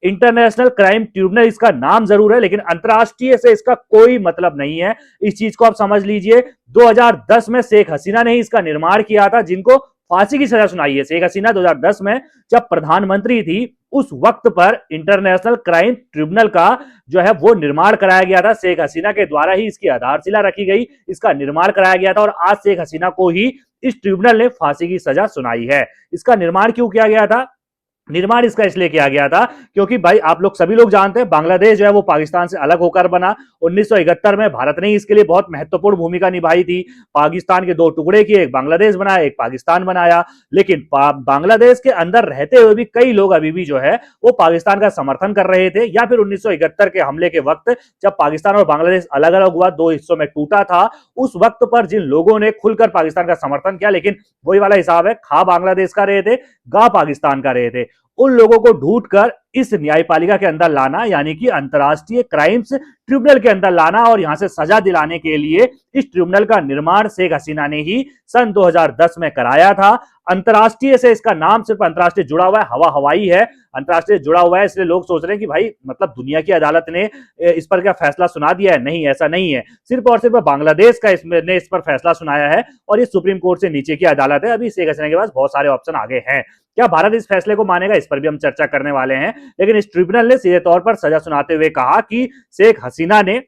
International crime tribunal इसका नाम जरूर है, लेकिन अंतर्राष्ट्रीय से इसका कोई मतलब नहीं है। इस चीज को आप समझ लीजिए। 2010 में शेख हसीना ने ही इसका निर्माण किया था, जिनको फांसी की सजा सुनाई है। शेख हसीना 2010 में जब प्रधानमंत्री थी, उस वक्त पर इंटरनेशनल क्राइम ट्रिब्यूनल का जो है वो निर्माण कराया गया था। शेख हसीना के द्वारा ही इसकी आधारशिला रखी गई, इसका निर्माण कराया गया था, और आज शेख हसीना को ही इस ट्रिब्यूनल ने फांसी की सजा सुनाई है। इसका निर्माण क्यों किया गया था? निर्माण इसका इसलिए किया गया था क्योंकि भाई आप लोग सभी लोग जानते हैं, बांग्लादेश जो है वो पाकिस्तान से अलग होकर बना। 1971 में भारत ने इसके लिए बहुत महत्वपूर्ण भूमिका निभाई थी। पाकिस्तान के दो टुकड़े किए, एक बांग्लादेश बनाया, एक पाकिस्तान बनाया। लेकिन बांग्लादेश के अंदर रहते हुए भी कई लोग अभी भी जो है वो पाकिस्तान का समर्थन कर रहे थे। या फिर 1971 के हमले के वक्त जब पाकिस्तान और बांग्लादेश अलग अलग हुआ, दो हिस्सों में टूटा था, उस वक्त पर जिन लोगों ने खुलकर पाकिस्तान का समर्थन किया, लेकिन वही वाला हिसाब है, खा बांग्लादेश का रहे थे, गा पाकिस्तान का रहे थे, उन लोगों को ढूंढ कर इस न्यायपालिका के अंदर लाना, यानी कि अंतर्राष्ट्रीय क्राइम्स ट्रिब्यूनल के अंदर लाना, और यहां से सजा दिलाने के लिए इस ट्रिब्यूनल का निर्माण शेख हसीना ने ही सन 2010 में कराया था। अंतर्राष्ट्रीय से इसका नाम सिर्फ अंतर्राष्ट्रीय जुड़ा हुआ है, हवा हवाई है, अंतर्राष्ट्रीय जुड़ा हुआ है, इसलिए लोग सोच रहे हैं कि भाई मतलब दुनिया की अदालत ने इस पर क्या फैसला सुना दिया है। नहीं, ऐसा नहीं है। सिर्फ और सिर्फ बांग्लादेश का ने इस पर फैसला सुनाया है, और ये सुप्रीम कोर्ट से नीचे की अदालत है। अभी शेख हसीना के पास बहुत सारे ऑप्शन आगे हैं। क्या भारत इस फैसले को मानेगा, इस पर भी हम चर्चा करने वाले हैं। लेकिन इस ट्रिब्यूनल ने सीधे तौर पर सजा सुनाते हुए कहा कि शेख हसीना ने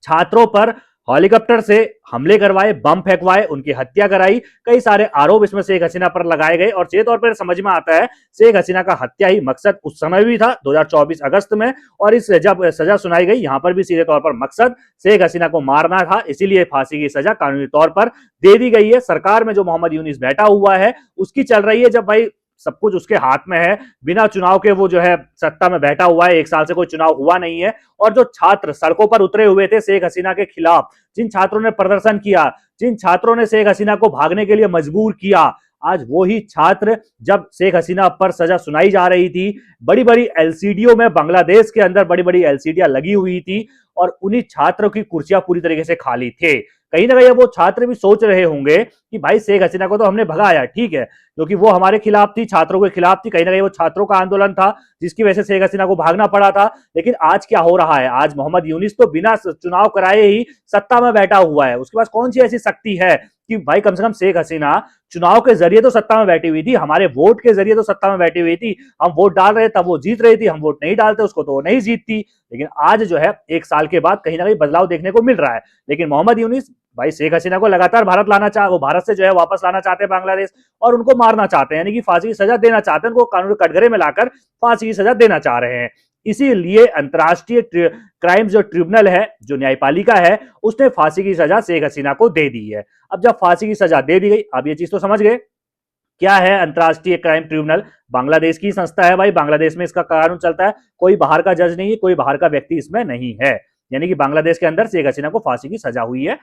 छात्रों पर हेलीकॉप्टर से हमले करवाए, बम फेंकवाए, उनकी हत्या कराई, कई सारे आरोप इसमें शेख हसीना पर लगाए गए। और सीधे तौर पर समझ में आता है शेख हसीना का हत्या ही मकसद उस समय भी था 2024 अगस्त में, और इस जब सजा सुनाई गई यहां पर भी सीधे तौर पर मकसद शेख हसीना को मारना था, इसीलिए फांसी की सजा कानूनी तौर पर दे दी गई है। सरकार में जो मोहम्मद यूनिस बैठा हुआ है उसकी चल रही है, जब भाई सब कुछ उसके हाथ में है, बिना चुनाव के वो जो है सत्ता में बैठा हुआ है, एक साल से कोई चुनाव हुआ नहीं है। और जो छात्र सड़कों पर उतरे हुए थे शेख हसीना के खिलाफ, जिन छात्रों ने प्रदर्शन किया, जिन छात्रों ने शेख हसीना को भागने के लिए मजबूर किया, आज वो ही छात्र, जब शेख हसीना पर सजा सुनाई जा रही थी, बड़ी बड़ी एलसीडीओ में, बांग्लादेश के अंदर बड़ी बड़ी एलसीडियां लगी हुई थी, और उन्हीं छात्रों की कुर्सियां पूरी तरीके से खाली थे। कहीं ना कहीं वो छात्र भी सोच रहे होंगे कि भाई शेख हसीना को तो हमने भगाया, ठीक है, क्योंकि वो हमारे खिलाफ थी, छात्रों के खिलाफ थी, कहीं ना कहीं वो छात्रों का आंदोलन था जिसकी वजह से शेख हसीना को भागना पड़ा था। लेकिन आज क्या हो रहा है? आज मोहम्मद यूनिस तो बिना चुनाव कराए ही सत्ता में बैठा हुआ है। उसके पास कौन सी ऐसी शक्ति है कि भाई कम से कम शेख हसीना चुनाव के जरिए तो सत्ता में बैठी हुई थी, हमारे वोट के जरिए तो सत्ता में बैठी हुई थी, हम वोट डाल रहे तब वो जीत रही थी, हम वोट नहीं डालते उसको तो वो नहीं जीतती। लेकिन आज जो है एक साल के बाद कहीं ना कहीं बदलाव देखने को मिल रहा है। लेकिन मोहम्मद यूनिस भाई शेख हसीना को लगातार भारत लाना चाह वो भारत से जो है वापस लाना चाहते हैं बांग्लादेश, और उनको मारना चाहते हैं, यानी कि फांसी की सजा देना चाहते हैं, उनको कानूनी कटघरे में लाकर फांसी की सजा देना चाह रहे हैं। इसीलिए अंतर्राष्ट्रीय क्राइम जो ट्रिब्यूनल है, जो न्यायपालिका है, उसने फांसी की सजा शेख हसीना को दे दी है। अब जब फांसी की सजा दे दी गई, अब ये चीज तो समझ गए क्या है अंतर्राष्ट्रीय क्राइम ट्रिब्यूनल। बांग्लादेश की संस्था है भाई, बांग्लादेश में इसका कानून चलता है, कोई बाहर का जज नहीं है, कोई बाहर का व्यक्ति इसमें नहीं है। यानी कि बांग्लादेश के अंदर शेख हसीना को फांसी की सजा हुई है।